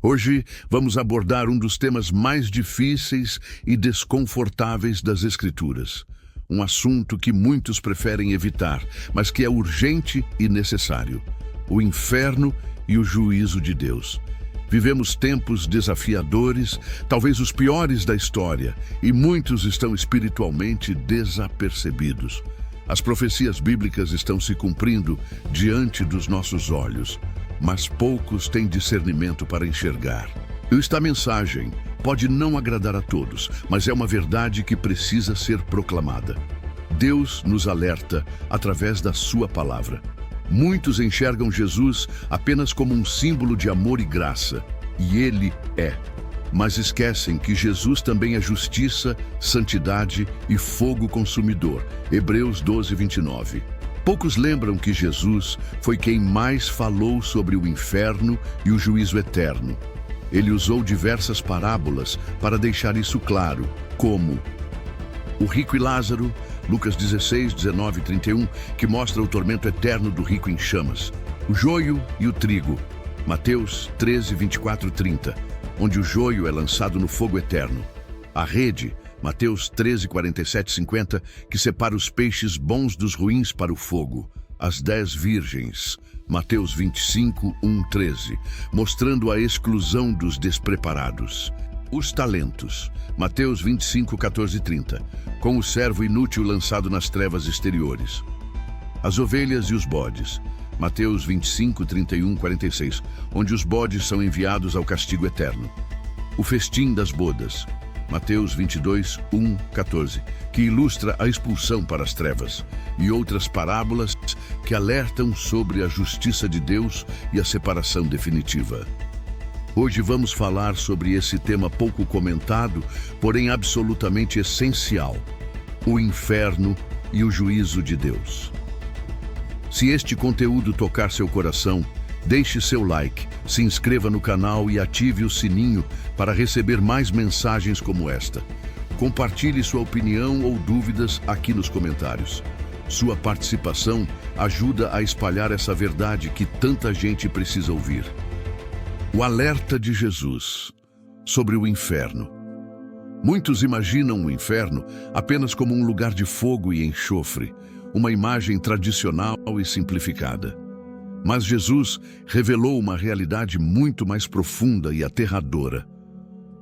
Hoje vamos abordar um dos temas mais difíceis e desconfortáveis das Escrituras. Um assunto que muitos preferem evitar, mas que é urgente e necessário: o inferno e o juízo de Deus. Vivemos tempos desafiadores, talvez os piores da história, e muitos estão espiritualmente desapercebidos. As profecias bíblicas estão se cumprindo diante dos nossos olhos, mas poucos têm discernimento para enxergar. Esta mensagem pode não agradar a todos, mas é uma verdade que precisa ser proclamada. Deus nos alerta através da sua palavra. Muitos enxergam Jesus apenas como um símbolo de amor e graça, e ele é. Mas esquecem que Jesus também é justiça, santidade e fogo consumidor. Hebreus 12:29. Poucos lembram que Jesus foi quem mais falou sobre o inferno e o juízo eterno. Ele usou diversas parábolas para deixar isso claro, como o rico e Lázaro, Lucas 16, 19 e 31, que mostra o tormento eterno do rico em chamas. O joio e o trigo, Mateus 13, 24 e 30, onde o joio é lançado no fogo eterno. A rede, Mateus 13, 47 e 50, que separa os peixes bons dos ruins para o fogo. As 10 virgens, Mateus 25, 1, 13, mostrando a exclusão dos despreparados. Os talentos, Mateus 25, 14 e 30, com o servo inútil lançado nas trevas exteriores. As ovelhas e os bodes, Mateus 25, 31, 46, onde os bodes são enviados ao castigo eterno. O festim das bodas, Mateus 22, 1, 14, que ilustra a expulsão para as trevas, e outras parábolas que alertam sobre a justiça de Deus e a separação definitiva. Hoje vamos falar sobre esse tema pouco comentado, porém absolutamente essencial: o inferno e o juízo de Deus. Se este conteúdo tocar seu coração, deixe seu like, se inscreva no canal e ative o sininho para receber mais mensagens como esta. Compartilhe sua opinião ou dúvidas aqui nos comentários. Sua participação ajuda a espalhar essa verdade que tanta gente precisa ouvir. O alerta de Jesus sobre o inferno. Muitos imaginam o inferno apenas como um lugar de fogo e enxofre, uma imagem tradicional e simplificada. Mas Jesus revelou uma realidade muito mais profunda e aterradora.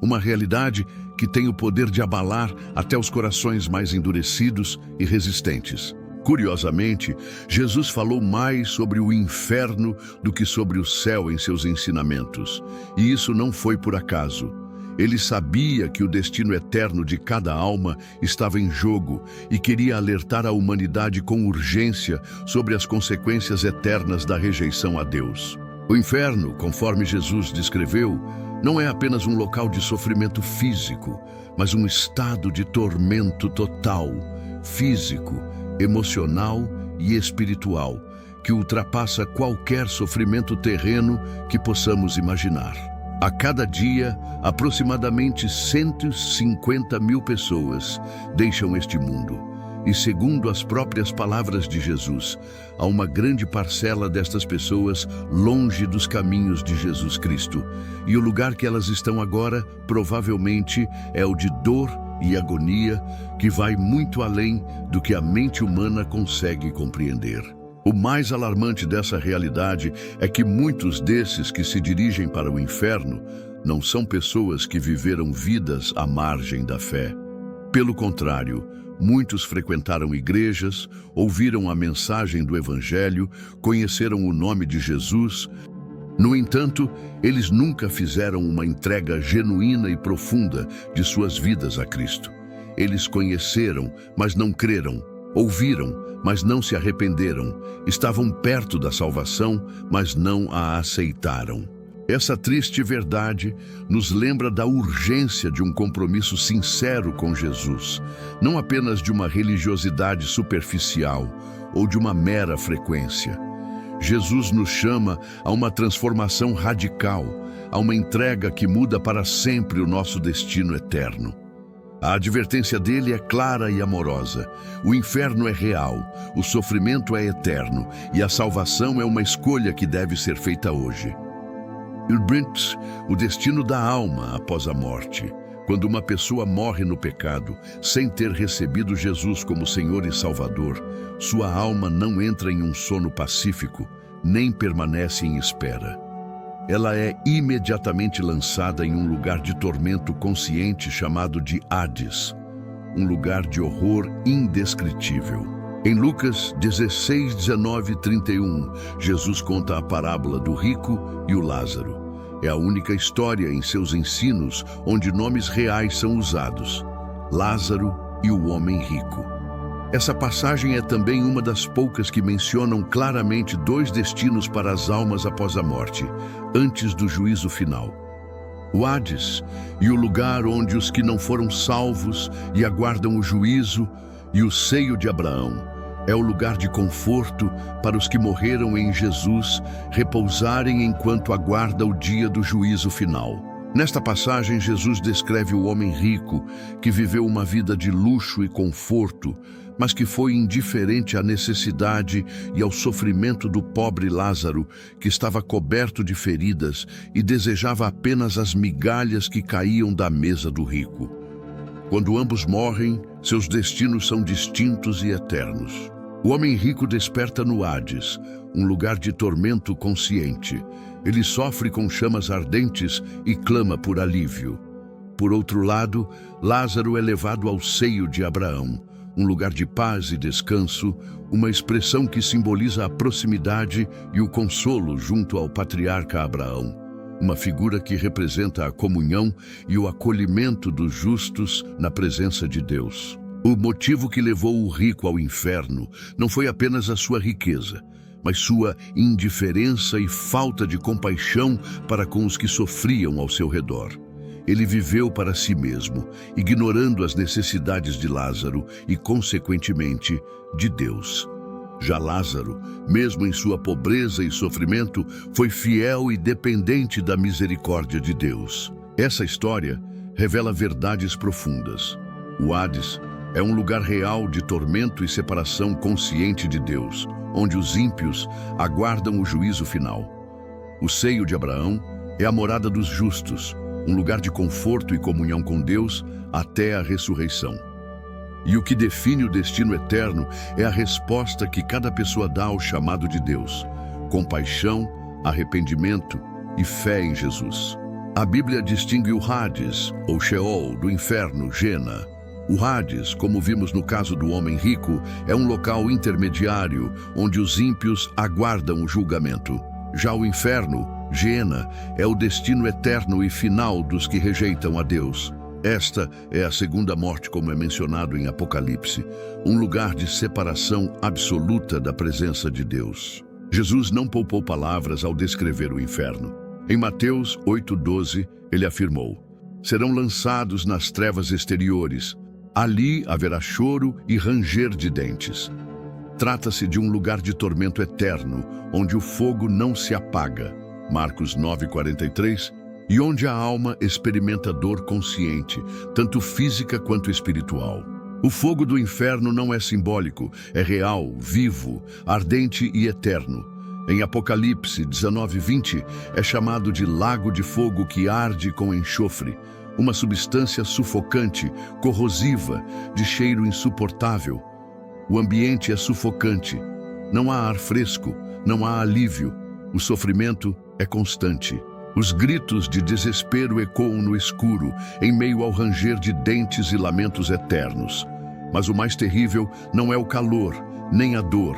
Uma realidade que tem o poder de abalar até os corações mais endurecidos e resistentes. Curiosamente, Jesus falou mais sobre o inferno do que sobre o céu em seus ensinamentos. E isso não foi por acaso. Ele sabia que o destino eterno de cada alma estava em jogo e queria alertar a humanidade com urgência sobre as consequências eternas da rejeição a Deus. O inferno, conforme Jesus descreveu, não é apenas um local de sofrimento físico, mas um estado de tormento total, físico, emocional e espiritual, que ultrapassa qualquer sofrimento terreno que possamos imaginar. A cada dia, aproximadamente 150 mil pessoas deixam este mundo. E segundo as próprias palavras de Jesus, há uma grande parcela destas pessoas longe dos caminhos de Jesus Cristo. E o lugar que elas estão agora, provavelmente, é o de dor e agonia, que vai muito além do que a mente humana consegue compreender. O mais alarmante dessa realidade é que muitos desses que se dirigem para o inferno não são pessoas que viveram vidas à margem da fé. Pelo contrário, muitos frequentaram igrejas, ouviram a mensagem do Evangelho, conheceram o nome de Jesus. No entanto, eles nunca fizeram uma entrega genuína e profunda de suas vidas a Cristo. Eles conheceram, mas não creram. Ouviram, mas não se arrependeram. Estavam perto da salvação, mas não a aceitaram. Essa triste verdade nos lembra da urgência de um compromisso sincero com Jesus, não apenas de uma religiosidade superficial ou de uma mera frequência. Jesus nos chama a uma transformação radical, a uma entrega que muda para sempre o nosso destino eterno. A advertência dele é clara e amorosa. O inferno é real, o sofrimento é eterno e a salvação é uma escolha que deve ser feita hoje. Irbrints, o destino da alma após a morte. Quando uma pessoa morre no pecado, sem ter recebido Jesus como Senhor e Salvador, sua alma não entra em um sono pacífico, nem permanece em espera. Ela é imediatamente lançada em um lugar de tormento consciente chamado de Hades, um lugar de horror indescritível. Em Lucas 16, 19 e 31, Jesus conta a parábola do rico e o Lázaro. É a única história em seus ensinos onde nomes reais são usados: Lázaro e o homem rico. Essa passagem é também uma das poucas que mencionam claramente dois destinos para as almas após a morte, antes do juízo final. O Hades e o lugar onde os que não foram salvos e aguardam o juízo, e o seio de Abraão é o lugar de conforto para os que morreram em Jesus repousarem enquanto aguarda o dia do juízo final. Nesta passagem, Jesus descreve o homem rico que viveu uma vida de luxo e conforto, mas que foi indiferente à necessidade e ao sofrimento do pobre Lázaro, que estava coberto de feridas e desejava apenas as migalhas que caíam da mesa do rico. Quando ambos morrem, seus destinos são distintos e eternos. O homem rico desperta no Hades, um lugar de tormento consciente. Ele sofre com chamas ardentes e clama por alívio. Por outro lado, Lázaro é levado ao seio de Abraão, um lugar de paz e descanso, uma expressão que simboliza a proximidade e o consolo junto ao patriarca Abraão, uma figura que representa a comunhão e o acolhimento dos justos na presença de Deus. O motivo que levou o rico ao inferno não foi apenas a sua riqueza, mas sua indiferença e falta de compaixão para com os que sofriam ao seu redor. Ele viveu para si mesmo, ignorando as necessidades de Lázaro e, consequentemente, de Deus. Já Lázaro, mesmo em sua pobreza e sofrimento, foi fiel e dependente da misericórdia de Deus. Essa história revela verdades profundas. O Hades é um lugar real de tormento e separação consciente de Deus, onde os ímpios aguardam o juízo final. O seio de Abraão é a morada dos justos, um lugar de conforto e comunhão com Deus até a ressurreição. E o que define o destino eterno é a resposta que cada pessoa dá ao chamado de Deus: compaixão, arrependimento e fé em Jesus. A Bíblia distingue o Hades, ou Sheol, do inferno, Gena. O Hades, como vimos no caso do homem rico, é um local intermediário onde os ímpios aguardam o julgamento. Já o inferno, Gena, é o destino eterno e final dos que rejeitam a Deus. Esta é a segunda morte, como é mencionado em Apocalipse, um lugar de separação absoluta da presença de Deus. Jesus não poupou palavras ao descrever o inferno. Em Mateus 8,12, ele afirmou: serão lançados nas trevas exteriores. Ali haverá choro e ranger de dentes. Trata-se de um lugar de tormento eterno, onde o fogo não se apaga. Marcos 9,43, e onde a alma experimenta dor consciente, tanto física quanto espiritual. O fogo do inferno não é simbólico, é real, vivo, ardente e eterno. Em Apocalipse 19:20, é chamado de lago de fogo que arde com enxofre, uma substância sufocante, corrosiva, de cheiro insuportável. O ambiente é sufocante. Não há ar fresco, não há alívio. O sofrimento é constante. Os gritos de desespero ecoam no escuro, em meio ao ranger de dentes e lamentos eternos. Mas o mais terrível não é o calor, nem a dor.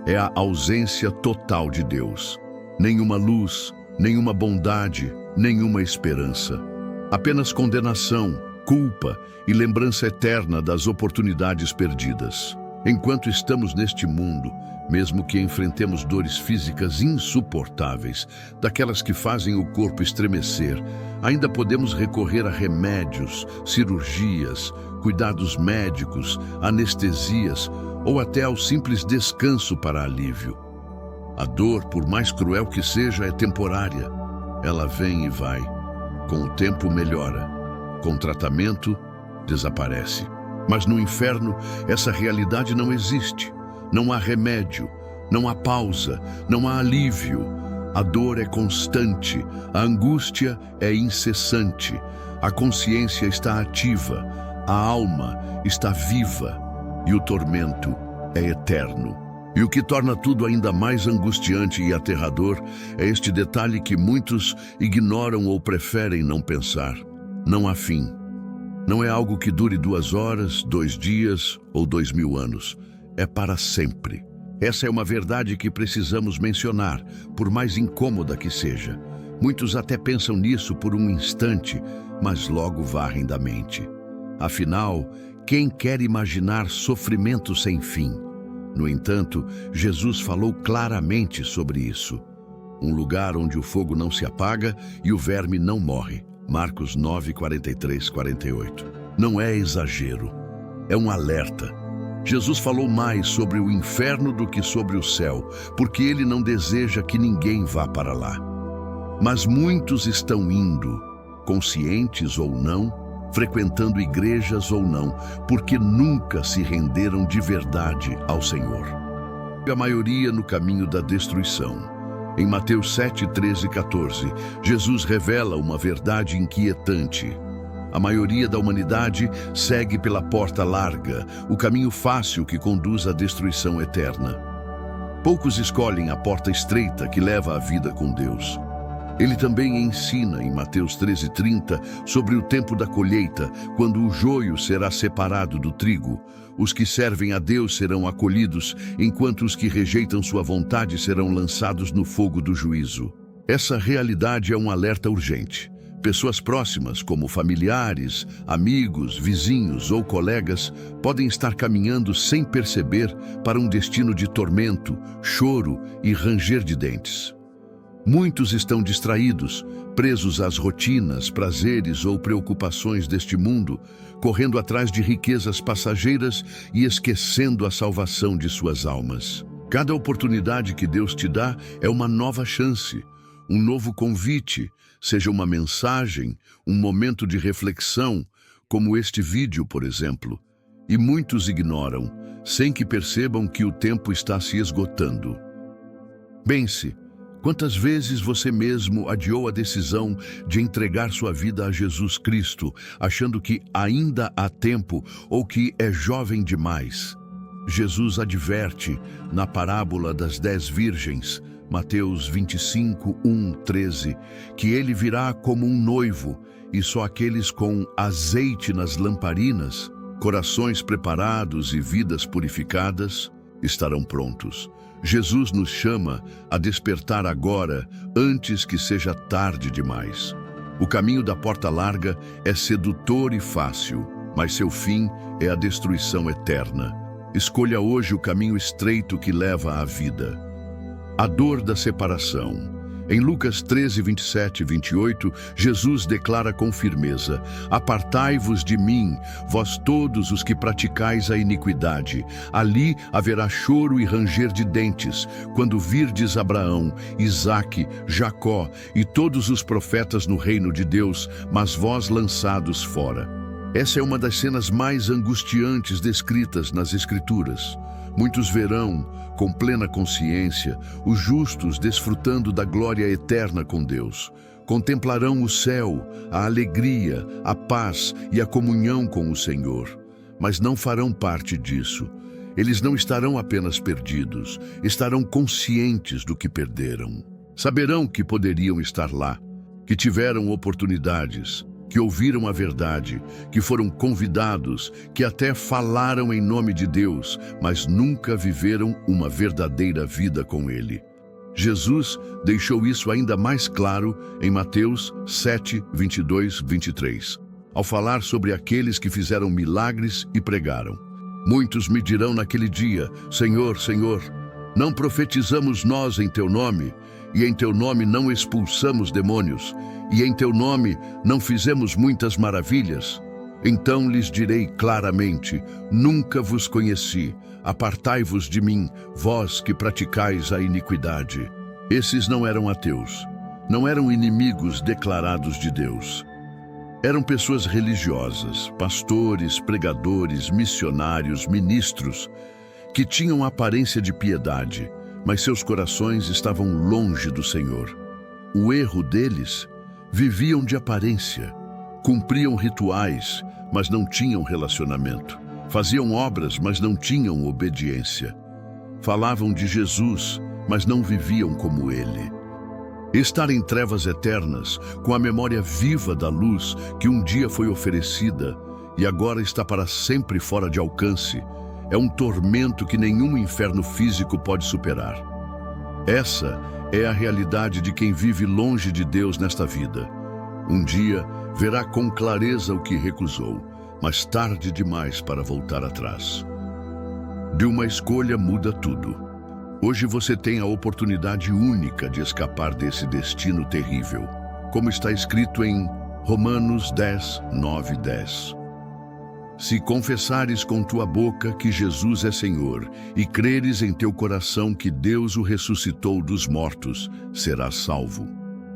É a ausência total de Deus. Nenhuma luz, nenhuma bondade, nenhuma esperança. Apenas condenação, culpa e lembrança eterna das oportunidades perdidas. Enquanto estamos neste mundo, mesmo que enfrentemos dores físicas insuportáveis, daquelas que fazem o corpo estremecer, ainda podemos recorrer a remédios, cirurgias, cuidados médicos, anestesias ou até ao simples descanso para alívio. A dor, por mais cruel que seja, é temporária. Ela vem e vai. Com o tempo melhora. Com tratamento, desaparece. Mas no inferno, essa realidade não existe. Não há remédio, não há pausa, não há alívio. A dor é constante, a angústia é incessante, a consciência está ativa, a alma está viva e o tormento é eterno. E o que torna tudo ainda mais angustiante e aterrador é este detalhe que muitos ignoram ou preferem não pensar. Não há fim. Não é algo que dure 2 horas, 2 dias ou 2000 anos. É para sempre. Essa é uma verdade que precisamos mencionar, por mais incômoda que seja. Muitos até pensam nisso por um instante, mas logo varrem da mente. Afinal, quem quer imaginar sofrimento sem fim? No entanto, Jesus falou claramente sobre isso. Um lugar onde o fogo não se apaga e o verme não morre. Marcos 9, 43, 48. Não é exagero, é um alerta. Jesus falou mais sobre o inferno do que sobre o céu, porque ele não deseja que ninguém vá para lá. Mas muitos estão indo, conscientes ou não, frequentando igrejas ou não, porque nunca se renderam de verdade ao Senhor. A maioria no caminho da destruição. Em Mateus 7, 13 e 14, Jesus revela uma verdade inquietante. A maioria da humanidade segue pela porta larga, o caminho fácil que conduz à destruição eterna. Poucos escolhem a porta estreita que leva à vida com Deus. Ele também ensina em Mateus 13:30 sobre o tempo da colheita, quando o joio será separado do trigo. Os que servem a Deus serão acolhidos, enquanto os que rejeitam sua vontade serão lançados no fogo do juízo. Essa realidade é um alerta urgente. Pessoas próximas, como familiares, amigos, vizinhos ou colegas, podem estar caminhando sem perceber para um destino de tormento, choro e ranger de dentes. Muitos estão distraídos, presos às rotinas, prazeres ou preocupações deste mundo, correndo atrás de riquezas passageiras e esquecendo a salvação de suas almas. Cada oportunidade que Deus te dá é uma nova chance, um novo convite, seja uma mensagem, um momento de reflexão, como este vídeo, por exemplo. E muitos ignoram, sem que percebam que o tempo está se esgotando. Pense. Quantas vezes você mesmo adiou a decisão de entregar sua vida a Jesus Cristo, achando que ainda há tempo ou que é jovem demais? Jesus adverte na parábola das 10 virgens, Mateus 25, 1, 13, que ele virá como um noivo e só aqueles com azeite nas lamparinas, corações preparados e vidas purificadas estarão prontos. Jesus nos chama a despertar agora, antes que seja tarde demais. O caminho da porta larga é sedutor e fácil, mas seu fim é a destruição eterna. Escolha hoje o caminho estreito que leva à vida. A dor da separação. Em Lucas 13, 27 e 28, Jesus declara com firmeza: Apartai-vos de mim, vós todos os que praticais a iniquidade. Ali haverá choro e ranger de dentes, quando virdes Abraão, Isaque, Jacó e todos os profetas no reino de Deus, mas vós lançados fora. Essa é uma das cenas mais angustiantes descritas nas Escrituras. Muitos verão, com plena consciência, os justos desfrutando da glória eterna com Deus. Contemplarão o céu, a alegria, a paz e a comunhão com o Senhor. Mas não farão parte disso. Eles não estarão apenas perdidos, estarão conscientes do que perderam. Saberão que poderiam estar lá, que tiveram oportunidades, que ouviram a verdade, que foram convidados, que até falaram em nome de Deus, mas nunca viveram uma verdadeira vida com Ele. Jesus deixou isso ainda mais claro em Mateus 7, 22, 23, ao falar sobre aqueles que fizeram milagres e pregaram. Muitos me dirão naquele dia: Senhor, Senhor, não profetizamos nós em Teu nome, e em Teu nome não expulsamos demônios, e em Teu nome não fizemos muitas maravilhas? Então lhes direi claramente: nunca vos conheci, apartai-vos de mim, vós que praticais a iniquidade. Esses não eram ateus, não eram inimigos declarados de Deus. Eram pessoas religiosas, pastores, pregadores, missionários, ministros, que tinham aparência de piedade, mas seus corações estavam longe do Senhor. O erro deles: viviam de aparência, cumpriam rituais, mas não tinham relacionamento. Faziam obras, mas não tinham obediência. Falavam de Jesus, mas não viviam como Ele. Estar em trevas eternas, com a memória viva da luz que um dia foi oferecida e agora está para sempre fora de alcance, é um tormento que nenhum inferno físico pode superar. Essa é a realidade de quem vive longe de Deus nesta vida. Um dia verá com clareza o que recusou, mas tarde demais para voltar atrás. De uma escolha muda tudo. Hoje você tem a oportunidade única de escapar desse destino terrível, como está escrito em Romanos 10, 9 e 10. Se confessares com tua boca que Jesus é Senhor e creres em teu coração que Deus o ressuscitou dos mortos, serás salvo.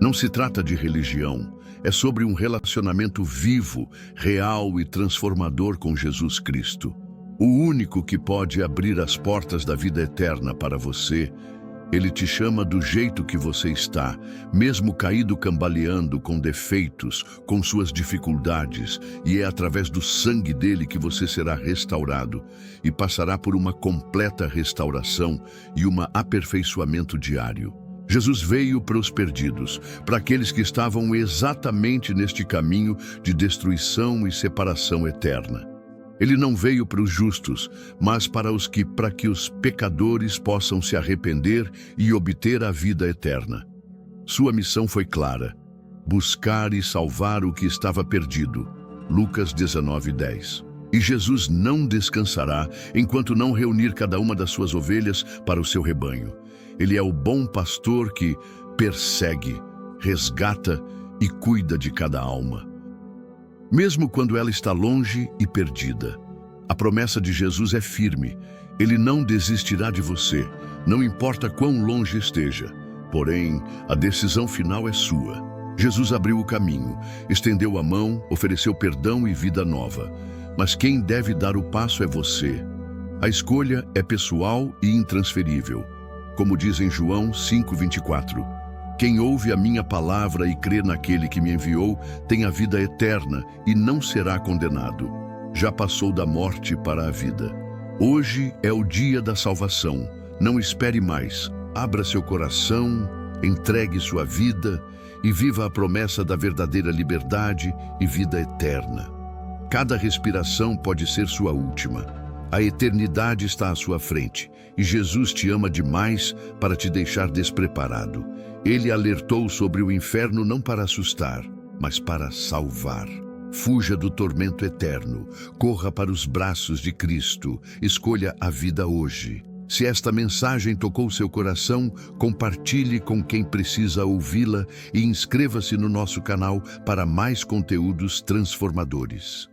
Não se trata de religião, é sobre um relacionamento vivo, real e transformador com Jesus Cristo. O único que pode abrir as portas da vida eterna para você. Ele te chama do jeito que você está, mesmo caído cambaleando, com defeitos, com suas dificuldades, e é através do sangue dele que você será restaurado e passará por uma completa restauração e um aperfeiçoamento diário. Jesus veio para os perdidos, para aqueles que estavam exatamente neste caminho de destruição e separação eterna. Ele não veio para os justos, mas para que os pecadores possam se arrepender e obter a vida eterna. Sua missão foi clara: buscar e salvar o que estava perdido. Lucas 19:10. E Jesus não descansará enquanto não reunir cada uma das suas ovelhas para o seu rebanho. Ele é o bom pastor que persegue, resgata e cuida de cada alma. Mesmo quando ela está longe e perdida, a promessa de Jesus é firme. Ele não desistirá de você, não importa quão longe esteja. Porém, a decisão final é sua. Jesus abriu o caminho, estendeu a mão, ofereceu perdão e vida nova. Mas quem deve dar o passo é você. A escolha é pessoal e intransferível. Como diz em João 5:24, quem ouve a minha palavra e crê naquele que me enviou tem a vida eterna e não será condenado. Já passou da morte para a vida. Hoje é o dia da salvação. Não espere mais. Abra seu coração, entregue sua vida e viva a promessa da verdadeira liberdade e vida eterna. Cada respiração pode ser sua última. A eternidade está à sua frente e Jesus te ama demais para te deixar despreparado. Ele alertou sobre o inferno não para assustar, mas para salvar. Fuja do tormento eterno, corra para os braços de Cristo, escolha a vida hoje. Se esta mensagem tocou seu coração, compartilhe com quem precisa ouvi-la e inscreva-se no nosso canal para mais conteúdos transformadores.